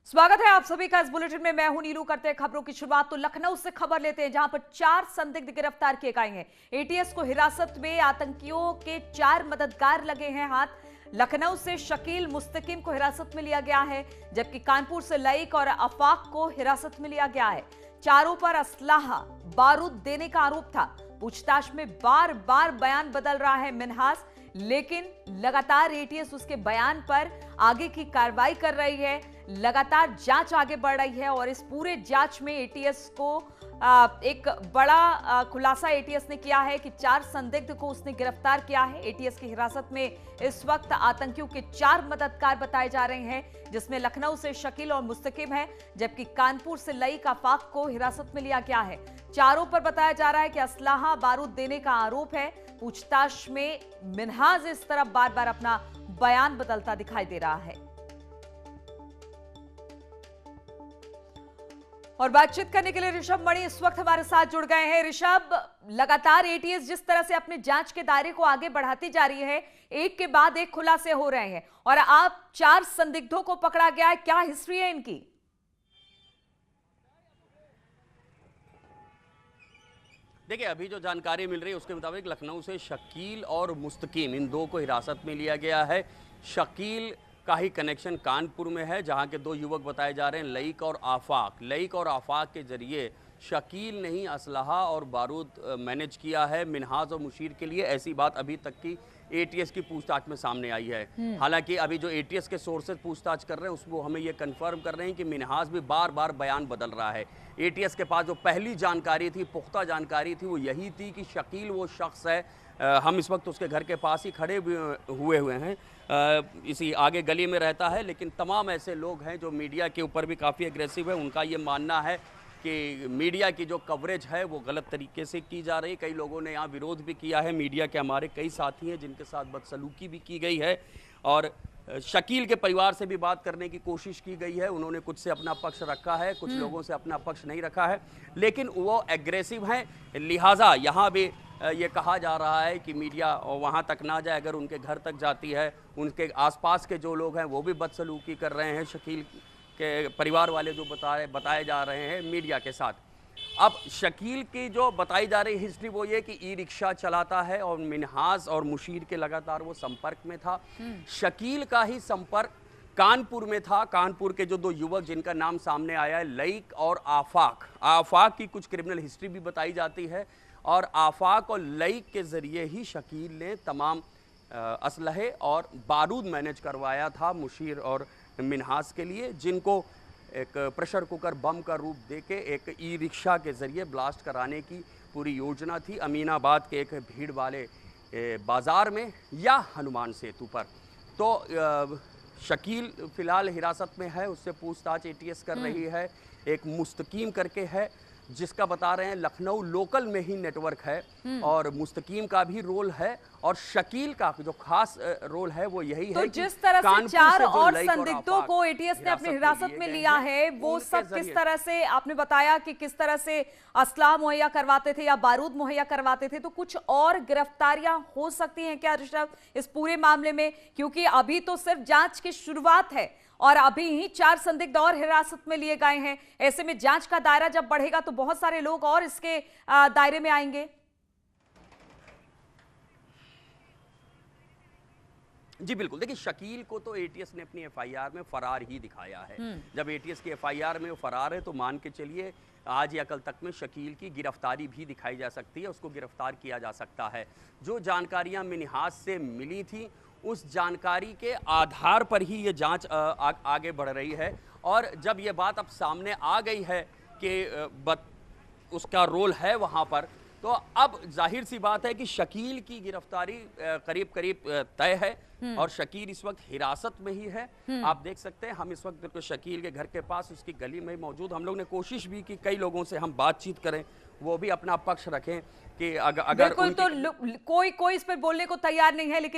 स्वागत है आप सभी का इस बुलेटिन में। मैं हूं नीलू। करते हैं खबरों की शुरुआत तो लखनऊ से खबर लेते हैं, जहां पर 4 संदिग्ध गिरफ्तार किए गए हैं। एटीएस को हिरासत में आतंकियों के 4 मददगार लगे हैं हाथ। लखनऊ से शकील मुस्तकीम को हिरासत में लिया गया है, जबकि कानपुर से लईक और अफाक को हिरासत में लिया गया है। चारों पर असलाहा बारूद देने का आरोप था। पूछताछ में बार बार बयान बदल रहा है मिन्हाज, लेकिन लगातार एटीएस उसके बयान पर आगे की कार्रवाई कर रही है। लगातार जांच आगे बढ़ रही है और इस पूरे जांच में एटीएस को एक बड़ा खुलासा एटीएस ने किया है कि 4 संदिग्ध को उसने गिरफ्तार किया है। एटीएस की हिरासत में इस वक्त आतंकियों के 4 मददगार बताए जा रहे हैं, जिसमें लखनऊ से शकील और मुस्तकिम है, जबकि कानपुर से लईक आफाक को हिरासत में लिया गया है। चारों पर बताया जा रहा है कि असलाहा बारूद देने का आरोप है। पूछताछ में मिन्हाज इस तरफ बार बार अपना बयान बदलता दिखाई दे रहा है। और बातचीत करने के लिए ऋषभ मणि इस वक्त हमारे साथ जुड़ गए हैं। ऋषभ, लगातार एटीएस जिस तरह से अपने जांच के दायरे को आगे बढ़ाती जा रही है, एक के बाद एक खुलासे हो रहे हैं और आप 4 संदिग्धों को पकड़ा गया है, क्या हिस्ट्री है इनकी? देखिए, अभी जो जानकारी मिल रही है उसके मुताबिक लखनऊ से शकील और मुस्तकीम, इन 2 को हिरासत में लिया गया है। शकील का ही कनेक्शन कानपुर में है, जहां के 2 युवक बताए जा रहे हैं, लईक और आफाक। लईक और आफाक के जरिए शकील ने ही असलहा और बारूद मैनेज किया है मिन्हाज और मुशीर के लिए। ऐसी बात अभी तक की एटीएस की पूछताछ में सामने आई है। हालांकि अभी जो एटीएस के सोर्सेज पूछताछ कर रहे हैं उसको हमें ये कंफर्म कर रहे हैं कि मिन्हाज भी बार बार बयान बदल रहा है। एटीएस के पास जो पहली जानकारी थी, पुख्ता जानकारी थी, वो यही थी कि शकील वो शख्स है। हम इस वक्त उसके घर के पास ही खड़े हुए हैं, इसी आगे गली में रहता है। लेकिन तमाम ऐसे लोग हैं जो मीडिया के ऊपर भी काफ़ी एग्रेसिव है। उनका ये मानना है कि मीडिया की जो कवरेज है वो गलत तरीके से की जा रही है। कई लोगों ने यहाँ विरोध भी किया है। मीडिया के हमारे कई साथी हैं जिनके साथ बदसलूकी भी की गई है और शकील के परिवार से भी बात करने की कोशिश की गई है। उन्होंने कुछ से अपना पक्ष रखा है, कुछ लोगों से अपना पक्ष नहीं रखा है, लेकिन वो एग्रेसिव हैं। लिहाजा यहाँ भी ये कहा जा रहा है कि मीडिया वहाँ तक ना जाए। अगर उनके घर तक जाती है, उनके आसपास के जो लोग हैं वो भी बदसलूकी कर रहे हैं शकील के परिवार वाले, जो बताए जा रहे हैं मीडिया के साथ। अब शकील की जो बताई जा रही हिस्ट्री वो ये कि ई रिक्शा चलाता है और मिन्हाज और मुशीर के लगातार वो संपर्क में था। शकील का ही संपर्क कानपुर में था। कानपुर के जो 2 युवक जिनका नाम सामने आया है, लईक और आफाक की कुछ क्रिमिनल हिस्ट्री भी बताई जाती है और आफाक और लईक के जरिए ही शकील ने तमाम असलहे और बारूद मैनेज करवाया था मुशीर और मिन्हाज के लिए, जिनको एक प्रेशर कुकर बम का रूप देके एक ई रिक्शा के ज़रिए ब्लास्ट कराने की पूरी योजना थी अमीनाबाद के एक भीड़ वाले बाज़ार में या हनुमान सेतु पर। तो शकील फ़िलहाल हिरासत में है, उससे पूछताछ एटीएस कर रही है। एक मुस्तकीम करके है जिसका बता रहे हैं लखनऊ लोकल में ही नेटवर्क है और मुस्तकीम का भी रोल है और शकील का जो खास रोल है वो यही तो है। जिस तरह से 4 और संदिग्धों को एटीएस ने अपनी हिरासत में लिया है, वो सब किस तरह से, आपने बताया कि किस तरह से असलाह मुहैया करवाते थे या बारूद मुहैया करवाते थे, तो कुछ और गिरफ्तारियां हो सकती हैं क्या ऋषभ इस पूरे मामले में? क्योंकि अभी तो सिर्फ जांच की शुरुआत है और अभी ही 4 संदिग्ध और हिरासत में लिए गए हैं। ऐसे में जांच का दायरा जब बढ़ेगा तो बहुत सारे लोग और इसके दायरे में आएंगे। जी बिल्कुल। देखिए, शकील को तो एटीएस ने अपनी एफआईआर में फरार ही दिखाया है। जब एटीएस की एफआईआर में वो फरार है तो मान के चलिए आज या कल तक में शकील की गिरफ्तारी भी दिखाई जा सकती है, उसको गिरफ्तार किया जा सकता है। जो जानकारियां मिन्हाज से मिली थी उस जानकारी के आधार पर ही ये जांच आगे बढ़ रही है और जब ये बात अब सामने आ गई है कि उसका रोल है वहाँ पर, तो अब जाहिर सी बात है कि शकील की गिरफ्तारी करीब करीब तय है और शकील इस वक्त हिरासत में ही है। आप देख सकते हैं हम इस वक्त बिल्कुल शकील के घर के पास उसकी गली में मौजूद। हम लोग ने कोशिश भी की कई लोगों से हम बातचीत करें, वो भी अपना पक्ष रखें कि अगर बिल्कुल, तो कोई इस पर बोलने को तैयार नहीं है, लेकिन